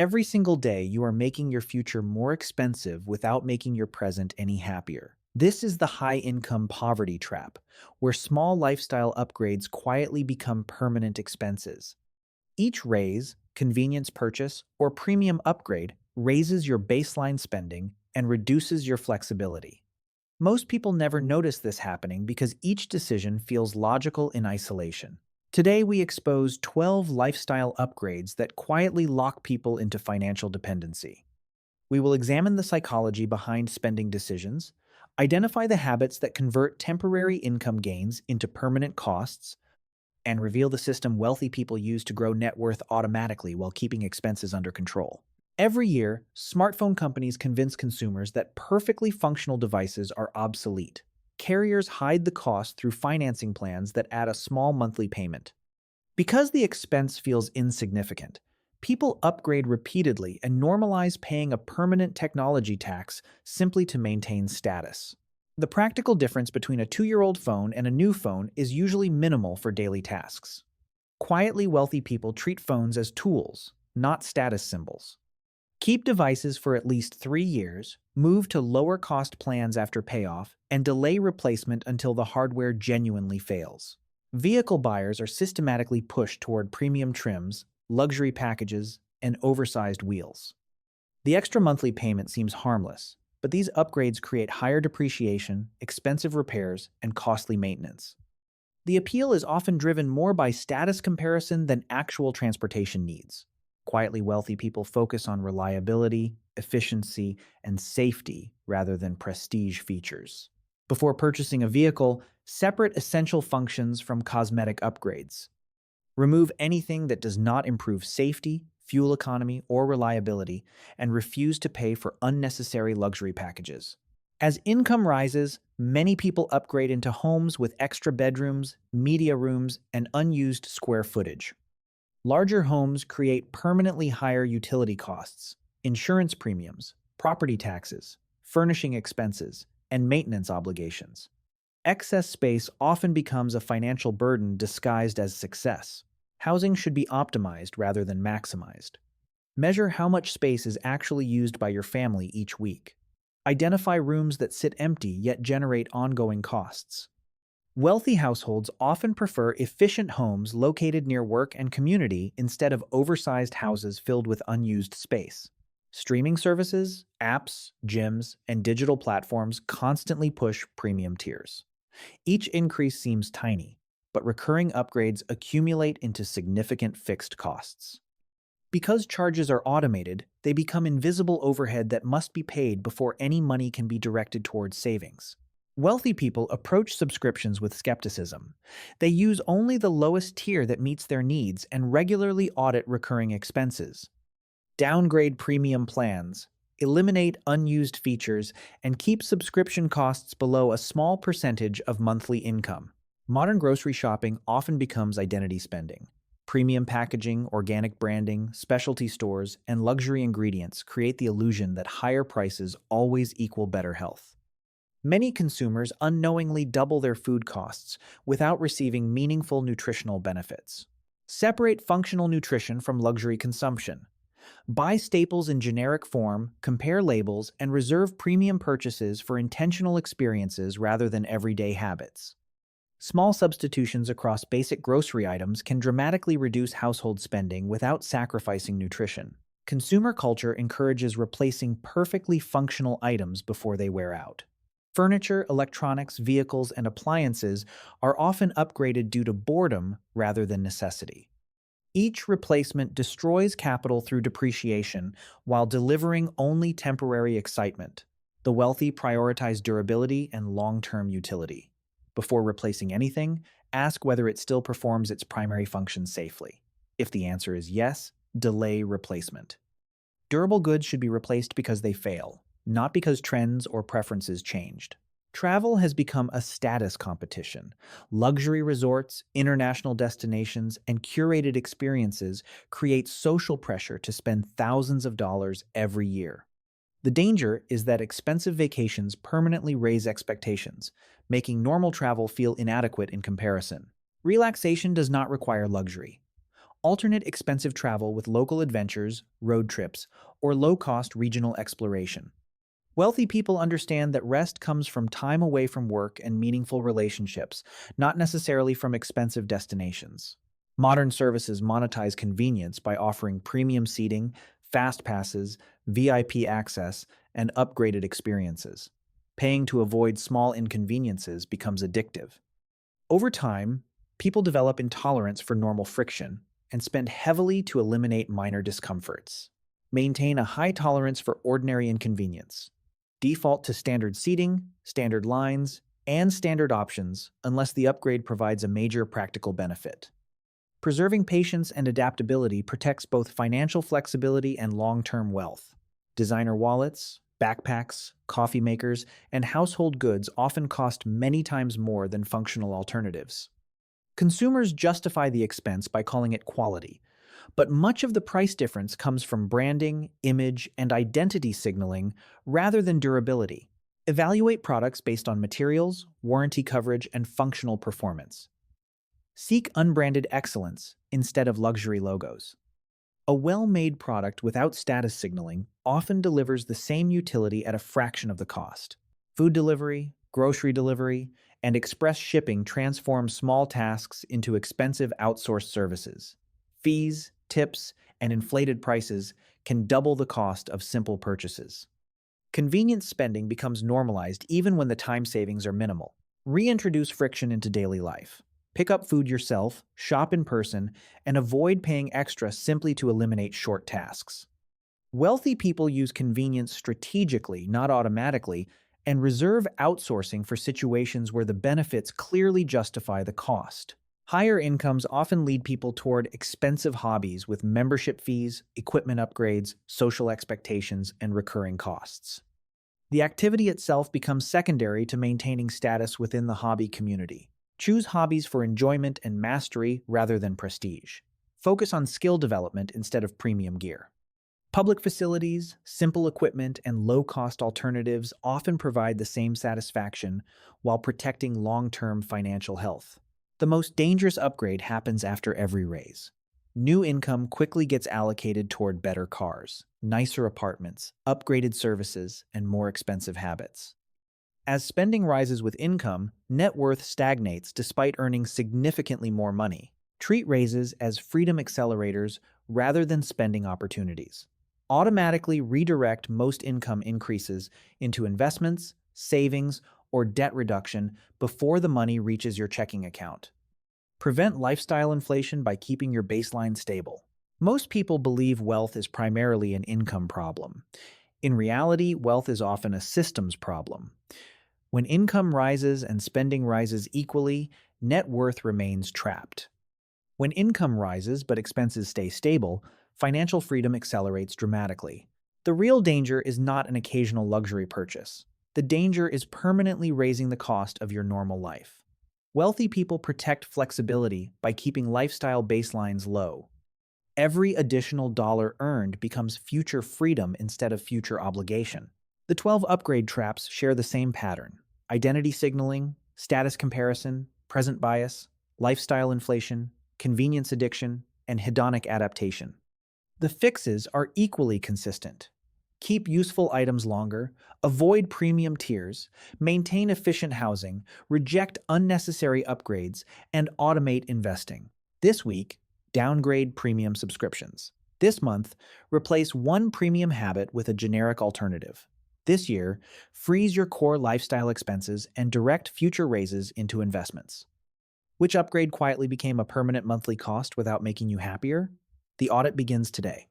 Every single day, you are making your future more expensive without making your present any happier. This is the high income poverty trap, where small lifestyle upgrades quietly become permanent expenses. Each raise, convenience purchase, or premium upgrade raises your baseline spending and reduces your flexibility. Most people never notice this happening because each decision feels logical in isolation. Today, we expose 12 lifestyle upgrades that quietly lock people into financial dependency. We will examine the psychology behind spending decisions, identify the habits that convert temporary income gains into permanent costs, and reveal the system wealthy people use to grow net worth automatically while keeping expenses under control. Every year, smartphone companies convince consumers that perfectly functional devices are obsolete. Carriers hide the cost through financing plans that add a small monthly payment. Because the expense feels insignificant, people upgrade repeatedly and normalize paying a permanent technology tax simply to maintain status. The practical difference between a 2-year-old phone and a new phone is usually minimal for daily tasks. Quietly wealthy people treat phones as tools, not status symbols. Keep devices for at least 3 years, move to lower cost plans after payoff, and delay replacement until the hardware genuinely fails. Vehicle buyers are systematically pushed toward premium trims, luxury packages, and oversized wheels. The extra monthly payment seems harmless, but these upgrades create higher depreciation, expensive repairs, and costly maintenance. The appeal is often driven more by status comparison than actual transportation needs. Quietly wealthy people focus on reliability, efficiency, and safety rather than prestige features. Before purchasing a vehicle, separate essential functions from cosmetic upgrades. Remove anything that does not improve safety, fuel economy, or reliability, and refuse to pay for unnecessary luxury packages. As income rises, many people upgrade into homes with extra bedrooms, media rooms, and unused square footage. Larger homes create permanently higher utility costs, insurance premiums, property taxes, furnishing expenses, and maintenance obligations. Excess space often becomes a financial burden disguised as success. Housing should be optimized rather than maximized. Measure how much space is actually used by your family each week. Identify rooms that sit empty yet generate ongoing costs. Wealthy households often prefer efficient homes located near work and community instead of oversized houses filled with unused space. Streaming services, apps, gyms, and digital platforms constantly push premium tiers. Each increase seems tiny, but recurring upgrades accumulate into significant fixed costs. Because charges are automated, they become invisible overhead that must be paid before any money can be directed towards savings. Wealthy people approach subscriptions with skepticism. They use only the lowest tier that meets their needs and regularly audit recurring expenses. Downgrade premium plans, eliminate unused features, and keep subscription costs below a small percentage of monthly income. Modern grocery shopping often becomes identity spending. Premium packaging, organic branding, specialty stores, and luxury ingredients create the illusion that higher prices always equal better health. Many consumers unknowingly double their food costs without receiving meaningful nutritional benefits. Separate functional nutrition from luxury consumption. Buy staples in generic form, compare labels, and reserve premium purchases for intentional experiences rather than everyday habits. Small substitutions across basic grocery items can dramatically reduce household spending without sacrificing nutrition. Consumer culture encourages replacing perfectly functional items before they wear out. Furniture, electronics, vehicles, and appliances are often upgraded due to boredom rather than necessity. Each replacement destroys capital through depreciation while delivering only temporary excitement. The wealthy prioritize durability and long-term utility. Before replacing anything, ask whether it still performs its primary function safely. If the answer is yes, delay replacement. Durable goods should be replaced because they fail, not because trends or preferences changed. Travel has become a status competition. Luxury resorts, international destinations, and curated experiences create social pressure to spend thousands of dollars every year. The danger is that expensive vacations permanently raise expectations, making normal travel feel inadequate in comparison. Relaxation does not require luxury. Alternate expensive travel with local adventures, road trips, or low-cost regional exploration. Wealthy people understand that rest comes from time away from work and meaningful relationships, not necessarily from expensive destinations. Modern services monetize convenience by offering premium seating, fast passes, VIP access, and upgraded experiences. Paying to avoid small inconveniences becomes addictive. Over time, people develop intolerance for normal friction and spend heavily to eliminate minor discomforts. Maintain a high tolerance for ordinary inconvenience. Default to standard seating, standard lines, and standard options unless the upgrade provides a major practical benefit. Preserving patience and adaptability protects both financial flexibility and long-term wealth. Designer wallets, backpacks, coffee makers, and household goods often cost many times more than functional alternatives. Consumers justify the expense by calling it quality, but much of the price difference comes from branding, image, and identity signaling rather than durability. Evaluate products based on materials, warranty coverage, and functional performance. Seek unbranded excellence instead of luxury logos. A well-made product without status signaling often delivers the same utility at a fraction of the cost. Food delivery, grocery delivery, and express shipping transform small tasks into expensive outsourced services. Fees, tips, and inflated prices can double the cost of simple purchases. Convenience spending becomes normalized even when the time savings are minimal. Reintroduce friction into daily life. Pick up food yourself, shop in person, and avoid paying extra simply to eliminate short tasks. Wealthy people use convenience strategically, not automatically, and reserve outsourcing for situations where the benefits clearly justify the cost. Higher incomes often lead people toward expensive hobbies with membership fees, equipment upgrades, social expectations, and recurring costs. The activity itself becomes secondary to maintaining status within the hobby community. Choose hobbies for enjoyment and mastery rather than prestige. Focus on skill development instead of premium gear. Public facilities, simple equipment, and low-cost alternatives often provide the same satisfaction while protecting long-term financial health. The most dangerous upgrade happens after every raise. New income quickly gets allocated toward better cars, nicer apartments, upgraded services, and more expensive habits. As spending rises with income, net worth stagnates despite earning significantly more money. Treat raises as freedom accelerators rather than spending opportunities. Automatically redirect most income increases into investments, savings, or debt reduction before the money reaches your checking account. Prevent lifestyle inflation by keeping your baseline stable. Most people believe wealth is primarily an income problem. In reality, wealth is often a systems problem. When income rises and spending rises equally, net worth remains trapped. When income rises but expenses stay stable, financial freedom accelerates dramatically. The real danger is not an occasional luxury purchase. The danger is permanently raising the cost of your normal life. Wealthy people protect flexibility by keeping lifestyle baselines low. Every additional dollar earned becomes future freedom instead of future obligation. The 12 upgrade traps share the same pattern: identity signaling, status comparison, present bias, lifestyle inflation, convenience addiction, and hedonic adaptation. The fixes are equally consistent. Keep useful items longer, avoid premium tiers, maintain efficient housing, reject unnecessary upgrades, and automate investing. This week, downgrade premium subscriptions. This month, replace one premium habit with a generic alternative. This year, freeze your core lifestyle expenses and direct future raises into investments. Which upgrade quietly became a permanent monthly cost without making you happier? The audit begins today.